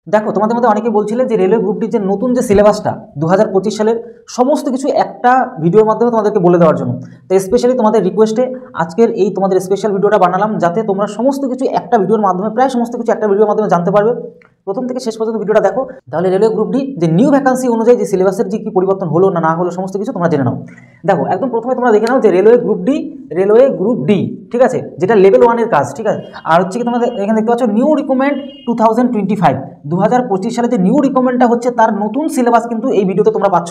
দেখো তোমাদের মধ্যে অনেকে বলছিলেন যে রেলওয়ে গ্রুপটির যে নতুন যে সিলেবাসটা 2025 সালের সমস্ত কিছু একটা ভিডিওর মাধ্যমে তোমাদেরকে বলে দেওয়ার জন্য। তো স্পেশালি তোমাদের রিকোয়েস্টে আজকের এই তোমাদের স্পেশাল ভিডিওটা বানালাম, যাতে তোমরা সমস্ত কিছু একটা ভিডিওর মাধ্যমে, প্রায় সমস্ত কিছু একটা ভিডিওর মাধ্যমে জানতে পারবে। প্রথম থেকে শেষ পর্যন্ত ভিডিওটা দেখো, তাহলে রেলওয়ে গ্রুপটি যে নিউ ভ্যাকান্সি অনুযায়ী যে সিলেবাসের যে কি পরিবর্তন হলো না হলো সমস্ত কিছু তোমরা জেনে নাও। দেখো একদম প্রথমে তোমরা দেখে নাও যে রেলওয়ে গ্রুপ ডি, ঠিক আছে, যেটা লেভেল 1 এর কাজ, ঠিক আছে। আর হচ্ছে কি তোমাদের এখানে দেখতে পাচ্ছ নিউ রিকমেন্ড 2025, 2025 সালে যে নিউ রিকমেন্ডটা হচ্ছে তার নতুন সিলেবাস কিন্তু এই ভিডিওতে তোমরা পাচ্ছ।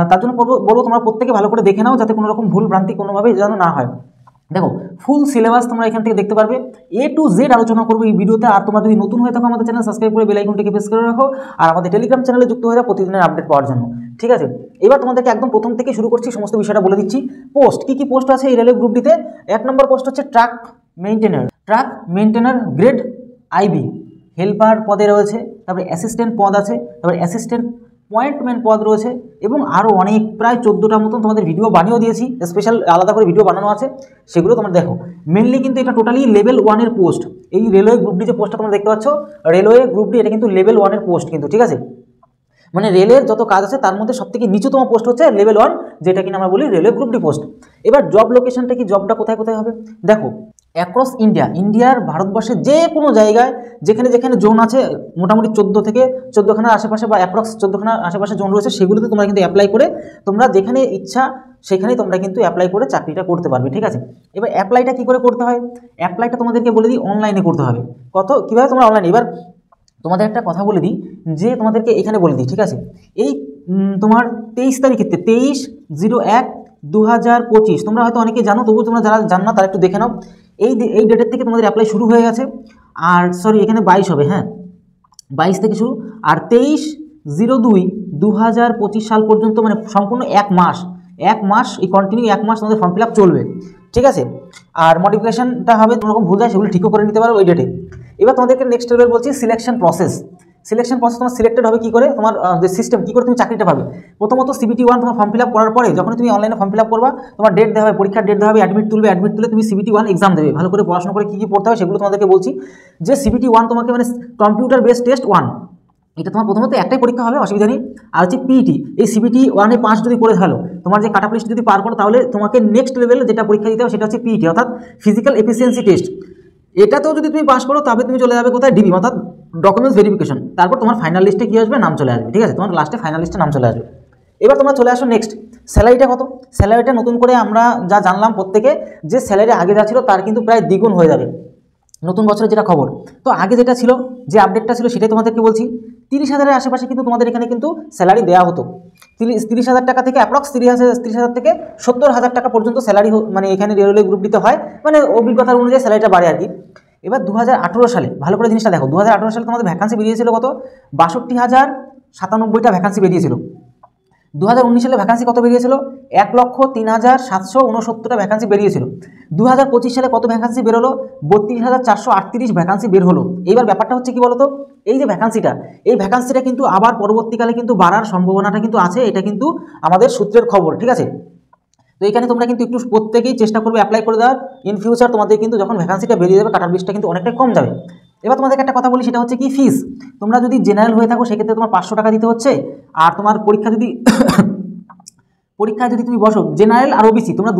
তার জন্য বলবো তোমরা প্রত্যেকে ভালো করে দেখে নাও, যাতে কোনো রকম ভুল ভ্রান্তি কোনোভাবে যেন না হয়। দেখো ফুল সিলেবাস তোমরা এখান থেকে দেখতে পারবে, A to Z আলোচনা করবো এই ভিডিওতে। আর তোমরা যদি নতুন হয়ে থাকো আমাদের চ্যানেল সাবস্ক্রাইব করে বেল আইকনটিকে প্রেস করে রাখো, আর আমাদের টেলিগ্রাম চ্যানেলে যুক্ত হয়ে যাও প্রতিদিনের আপডেট পাওয়ার জন্য, ঠিক আছে। এবার তোমাদেরকে একদম প্রথম থেকে শুরু করছি, সমস্ত বিষয়টা বলে দিচ্ছি। পোস্ট কি পোস্ট আছে এই রেলওয়ে গ্রুপটিতে? 1 নম্বর পোস্ট হচ্ছে ট্রাক মেইনটেনার গ্রেড IB, হেল্পার পদে রয়েছে, তারপরে অ্যাসিস্ট্যান্ট পদ আছে, তারপরে অ্যাসিস্ট্যান্ট পয়েন্টম্যান পদ রয়েছে, এবং আরও অনেক প্রায় 14টার মতন তোমাদের ভিডিও বানিয়েও দিয়েছি, স্পেশাল আলাদা করে ভিডিও বানানো আছে, সেগুলো তোমরা দেখো। মেনলি কিন্তু এটা টোটালি লেভেল 1 এর পোস্ট। এই রেলওয়ে গ্রুপ ডি যে পোস্টটা তোমরা দেখতে পাচ্ছ, রেলওয়ে গ্রুপ ডি এটা কিন্তু লেভেল 1 এর পোস্ট কিন্তু, ঠিক আছে। মানে রেলের যত কাজ আছে তার মধ্যে সবথেকে নিচুতম পোস্ট হচ্ছে লেভেল 1, যেটা কিনা আমরা বলি রেলওয়ে গ্রুপ ডি পোস্ট। এবার জব লোকেশনটা কি, জবটা কোথায় কোথায় হবে দেখো। অ্যাক্রস ইন্ডিয়ার ভারতবর্ষের যে কোনো জায়গায় যেখানে যেখানে জোন আছে, মোটামুটি 14খানার আশেপাশে বা অ্যাপ্রক্স 14খানার আশেপাশে জোন রয়েছে, সেগুলোতে তোমরা কিন্তু অ্যাপ্লাই করে তোমরা যেখানে ইচ্ছা সেখানেই তোমরা কিন্তু অ্যাপ্লাই করে চাকরিটা করতে পারবে, ঠিক আছে। এবার অ্যাপ্লাইটা কী করে করতে হয়? অ্যাপ্লাইটা তোমাদেরকে বলে দিই, অনলাইনে করতে হবে। কীভাবে তোমরা অনলাইনে, এবার তোমাদের একটা কথা বলে দিই, যে তোমাদেরকে এখানে বলে দিই, ঠিক আছে। এই তোমার 23 তারিখ ক্ষেত্রে 23/01/2025, তোমরা হয়তো অনেকে জানো, তবুও তোমরা যারা জানো না তারা একটু দেখে নাও। এই ডেটের থেকে তোমাদের অ্যাপ্লাই শুরু হয়ে গেছে। আর সরি, এখানে 22 হবে, হ্যাঁ 22 থেকে শুরু, আর 23/02/2025 সাল পর্যন্ত, মানে সম্পূর্ণ এক মাস এই কন্টিনিউ 1 মাস তোমাদের ফর্ম ফিল আপ চলবে, ঠিক আছে। আর মডিফিকেশনটা হবে, কোনো রকম ভুল যায় সেগুলো ঠিকও করে নিতে পারো ওই ডেটে। এবার তোমাদেরকে নেক্সট লেভেল বলছি সিলেকশন প্রসেস তোমার সিলেক্টেড হবে কী করে, তোমার যে সিস্টেম কী করে তুমি চাকরিটা পাবে। প্রথমত CBT 1 তোমার ফর্ম ফিল আপ করার পরে, যখন তুমি অনলাইনে ফর্ম ফিল আপ করবা, তোমার ডেট দেওয়া হবে, পরীক্ষার ডেট দেওয়া হবে, অ্যাডমিট তুলে তুমি CBT 1 এক্সাম দেবে। ভালো করে পড়াশোনা করে কী পড়তে হবে সেগুলো তোমাদেরকে বলছি। যে CBT 1 তোমাকে, মানে কম্পিউটার বেস টেস্ট 1, এটা তোমার প্রথমত একটাই পরীক্ষা হবে, অসুবিধা নেই। আর হচ্ছে PET, এই CBT 1-এ 5 যদি করে ফেলো, তোমার যে কাট অফ লিস্ট যদি পার করো, তাহলে তোমাকে নেক্সট লেভেলে যেটা পরীক্ষা দিতে হবে সেটা হচ্ছে PET, অর্থাৎ ফিজিক্যাল এফিসিয়েন্সি টেস্ট। এটাতেও যদি তুমি পাস করো, তবে তুমি চলে যাবে কোথায়, DB, অর্থাৎ ডকুমেন্টস ভেরিফিকেশন। তারপর তোমার ফাইনাল লিস্টে কী আসবে, নাম চলে আসবে, ঠিক আছে। তোমার লাস্টে ফাইনাল লিস্টে নাম চলে আসবে। এবার তোমরা চলে আসো নেক্সট, স্যালারিটা কত। স্যালারিটা নতুন করে আমরা যা জানলাম প্রত্যেকে, যে স্যালারি আগে যা ছিল তার কিন্তু প্রায় দ্বিগুণ হয়ে যাবে নতুন বছরের যেটা খবর। তো আগে যেটা ছিল, যে আপডেটটা ছিল, সেটাই তোমাদেরকে বলছি। 30,000-এর আশেপাশে কিন্তু তোমাদের এখানে কিন্তু স্যালারি দেওয়া হতো। 30,000 টাকা থেকে অ্যাপ্রক্স 30,000 থেকে 70,000 টাকা পর্যন্ত স্যালারি, মানে এখানে রেলওয়ে গ্রুপ দিতে হয়, মানে অভিজ্ঞতার অনুযায়ী স্যালারিটা বাড়ে আর কি। এবার 2018 সালে ভালো করে জিনিসটা দেখো, 2018 সালে তোমাদের ভ্যাকান্সি বেরিয়েছিল কত, 62,097টা ভ্যাকান্সি বেরিয়েছিল। 2019 সালে ভ্যাকান্সি কত বেরিয়েছিল, 1,03,769টা ভ্যাকান্সি বেরিয়েছিল। 2025 সালে কত ভ্যাকান্সি বেরোলো, 32,438 ভ্যাকান্সি বের হলো। এইবার ব্যাপারটা হচ্ছে কি বলতো, এই যে ভ্যাকান্সিটা কিন্তু আবার পরবর্তীকালে কিন্তু বাড়ার সম্ভাবনাটা কিন্তু আছে, এটা কিন্তু আমাদের সূত্রের খবর, ঠিক আছে। তো এখানে তোমরা কিন্তু একটু প্রত্যেকেই চেষ্টা করবে অ্যাপ্লাই করে দেওয়ার। ইন ফিউচার তোমাদের কিন্তু যখন ভ্যাকান্সিটা বেরিয়ে যাবে, কাটার লিস্টটা কিন্তু অনেকটাই কম যাবে। এবার তোমাদেরকে একটা কথা বলি, সেটা হচ্ছে কি ফিস। তোমরা যদি জেনারেল হয়ে থাকো, সেক্ষেত্রে তোমার 500 টাকা দিতে হচ্ছে। আর তোমার পরীক্ষায় যদি তুমি বসো, জেনারেল আর ওবিসি তোমরা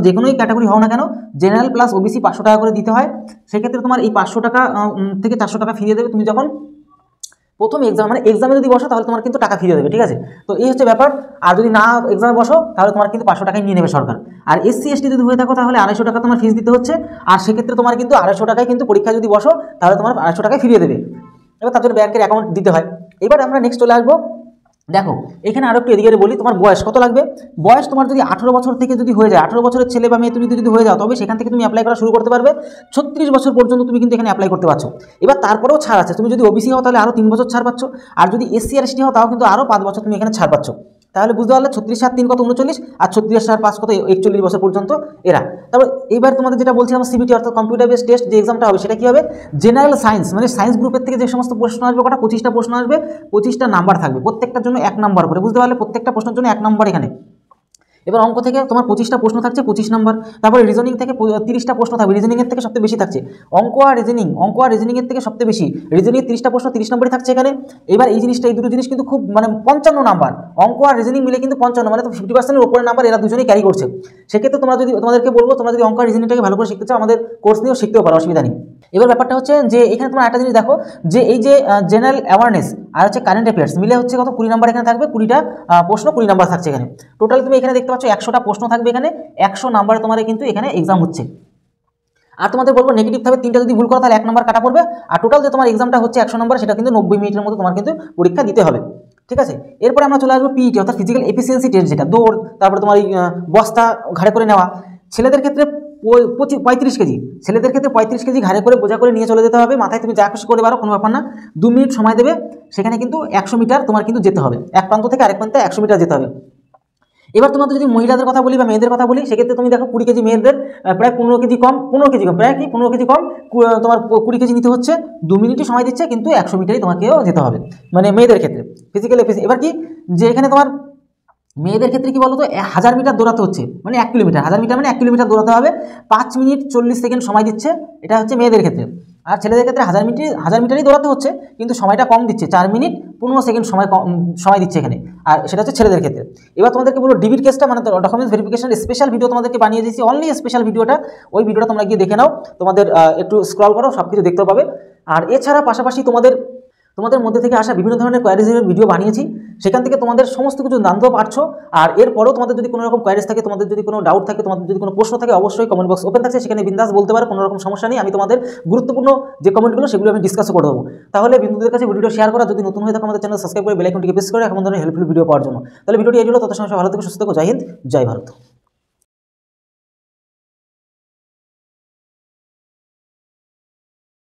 যে কোনোই ক্যাটাগরি হও না কেন, জেনারেল প্লাস ওবিসি 500 টাকা করে দিতে হয়। সেক্ষেত্রে তোমার এই 500 টাকা থেকে 400 টাকা ফিরিয়ে দেবে তুমি যখন প্রথম এক্সামে যদি বসো, তাহলে তোমার কিন্তু টাকা ফিরিয়ে দেবে, ঠিক আছে। তো এই হচ্ছে ব্যাপার। আর যদি না এক্সামে বসো, তাহলে তোমার কিন্তু 500 টাকায় নিয়ে নেবে সরকার। আর SC ST যদি হয়ে থাকো, তাহলে 250 টাকা তোমার ফিস দিতে হচ্ছে। আর সেক্ষেত্রে তোমার কিন্তু 250 টাকায় কিন্তু পরীক্ষা যদি বসো, তাহলে তোমার 250 টাকায় ফিরিয়ে দেবে। এবার তার জন্য ব্যাংকের অ্যাকাউন্ট দিতে হয়। এবার আমরা নেক্সট চলে আসবো, দেখো এখানে আরও একটু এদিকে বলি, তোমার বয়স কত লাগবে। বয়স তোমার যদি 18 বছর থেকে যদি হয়ে যায়, 18 বছরের ছেলে বা মেয়ে তুমি যদি হয়ে যাও, তবে সেখান থেকে তুমি অ্যাপ্লাই করা শুরু করতে পারবে। 36 বছর পর্যন্ত তুমি কিন্তু এখানে অ্যাপ্লাই করতে পারছো। এবার তারপরেও ছাড় আছে, তুমি যদি ওবিসি হও তাহলে আরও 3 বছর ছাড় পাচ্ছ। আর যদি SC আর ST হও, তাও কিন্তু আরও 5 বছর তুমি এখানে ছাড় পাচ্ছ। তাহলে বুঝতে পারলে 36 আর 3 কত 39, আর 36 আর 5 কত 41 বছর পর্যন্ত এরা। তারপর এবার তোমাদের যেটা বলছিলাম CBT, অর্থাৎ কম্পিউটার বেস টেস্ট যে এক্সামটা হবে, সেটা কী হবে, জেনারেল সায়েন্স, মানে সায়েন্স গ্রুপের থেকে যে সমস্ত প্রশ্ন আসবে, কটা 25টা প্রশ্ন আসবে, 25টা নাম্বার থাকবে, প্রত্যেকটার জন্য 1 নাম্বার করে। বুঝতে পারলে প্রত্যেকটা প্রশ্নের জন্য 1 নাম্বার এখানে। এবার অঙ্ক থেকে তোমার 25টা প্রশ্ন থাকছে 25 নম্বর, তারপরে রিজনিং থেকে 30টা প্রশ্ন থাকবে, রিজনিংয়ের থেকে সবথেকে বেশি থাকছে। অঙ্ক আর রিজনিংয়ের থেকে সবথেকে বেশি, রিজনিংয়ের 30টা প্রশ্ন 30 নম্বরই থাকছে এখানে। এবার এই জিনিসটা, এই দুটো জিনিস কিন্তু খুব মানে 55 নাম্বার, অঙ্ক আর রিজনিং মিলে কিন্তু 55, মানে তো 50%-এর উপরে নাম্বার এরা দুজনেই ক্যারি করছে। সেক্ষেত্রে তোমরা যদি, তোমাদেরকে বলবো তোমরা যদি অঙ্ক আর রিজনিংটাকে ভালো করে শিখতে চাও আমাদের কোর্স নিয়েও শিখতেও পারো, অসুবিধা নেই। এবার ব্যাপারটা হচ্ছে যে এখানে তোমরা একটা জিনিস দেখো যে এই যে জেনারেল অ্যাওয়ারনেস আর হচ্ছে কারেন্ট অ্যাফেয়ার্স মিলে হচ্ছে কত 20 নাম্বার এখানে থাকবে, 20টা প্রশ্ন 20 নাম্বার থাকছে এখানে। টোটাল তুমি এখানে দেখতে পাচ্ছ 100টা প্রশ্ন থাকবে এখানে, 100 নাম্বারে তোমার কিন্তু এখানে এক্সাম হচ্ছে। আর তোমাদের বলবো নেগেটিভ থাকবে 3টা, যদি ভুল করো তাহলে 1 নাম্বার কাটা পড়বে। আর টোটাল যে তোমার এক্সামটা হচ্ছে 100 নাম্বার, সেটা কিন্তু 90 মিনিটের মধ্যে তোমার কিন্তু পরীক্ষা দিতে হবে, ঠিক আছে। এরপরে আমরা চলে আসবো পিইটি অর্থাৎ ফিজিক্যাল এফিসিয়েন্সি টেস্ট, যেটা দৌড়, তারপরে তোমার বস্তা ঘাড়ে করে নেওয়া। ছেলেদের ক্ষেত্রে 35 কেজি, ছেলেদের ক্ষেত্রে 35 কেজি ঘাড়ে করে বোঝা করে নিয়ে চলে যেতে হবে, মাথায় তুমি যা খুশি করে পারো, কোনো ব্যাপার না। 2 মিনিট সময় দেবে, সেখানে কিন্তু 100 মিটার তোমার কিন্তু যেতে হবে, এক প্রান্ত থেকে আরেক প্রান্তে 100 মিটার যেতে হবে। এবার তোমাদের যদি মহিলাদের কথা বলি বা মেয়েদের কথা বলি, সেক্ষেত্রে তুমি দেখো 20 কেজি মেয়েদের প্রায় 15 কেজি কম, প্রায় কি 15 কেজি কম, তোমার 20 কেজি নিতে হচ্ছে, 2 মিনিটই সময় দিচ্ছে, কিন্তু 100 মিটারই তোমাকেও যেতে হবে, মানে মেয়েদের ক্ষেত্রে ফিজিক্যাল এফিসিয়েন্সি। এবার কি যে এখানে তোমার মেয়েদের ক্ষেত্রে কি বলতো 1000 মিটার দৌড়াতে হচ্ছে, মানে 1 কিলোমিটার, 1000 মিটার মানে 1 কিলোমিটার দৌড়াতে হবে, 5 মিনিট 40 সেকেন্ড সময় দিচ্ছে, এটা হচ্ছে মেয়েদের ক্ষেত্রে। আর ছেলেদের ক্ষেত্রে 1000 মিটারই দৌড়াতে হচ্ছে, কিন্তু সময়টা কম দিচ্ছে, 4 মিনিট 15 সেকেন্ড সময় দিচ্ছে এখানে, আর সেটা হচ্ছে ছেলেদের ক্ষেত্রে। এবার তোমাদেরকে বলবো ডিবির কেসটা, মানে ডকুমেন্টস ভেরিফিকেশন স্পেশাল ভিডিও তোমাদেরকে বানিয়ে দিয়েছি, অনলি স্পেশাল ভিডিওটা, ওই ভিডিওটা তোমরা গিয়ে দেখে নাও, তোমাদের একটু স্ক্রল করো, সব কিছু দেখতে পাবে। আর এছাড়া পাশাপাশি তোমাদের মধ্যে থেকে আসা বিভিন্ন ধরনের কোয়ারিজের ভিডিও বানিয়েছি, সেখান থেকে তোমাদের সমস্ত কিছু জানতেও পারছো। আর এরপরও তোমাদের যদি কোনো রকম কোয়ারিজ থাকে, তোমাদের যদি কোনো ডাউট থাকে, তোমাদের যদি কোনো প্রশ্ন থাকে, অবশ্যই কমেন্ট বক্স ওপেন থাকছে, সেখানে বিন্দাস বলতে পারো, কোনো রকম সমস্যা নেই। আমি তোমাদের গুরুত্বপূর্ণ যে কমেন্টগুলো সেগুলো আমি ডিসকাস করে দেবো। তাহলে বন্ধুদের কাছে ভিডিও শেয়ার করা, যদি নতুন হয়ে থাকে আমাদের চ্যানেল সাবস্ক্রাইব করে বেল আইকনটিকে প্রেস করে এমন ধরনের হেল্পফুল ভিডিও পাওয়ার জন্য। তাহলে ভিডিওটি এই হলো, তত সময় ভালো থেকে সুস্থ থেকো, জয় হিন্দ, জয় ভারত।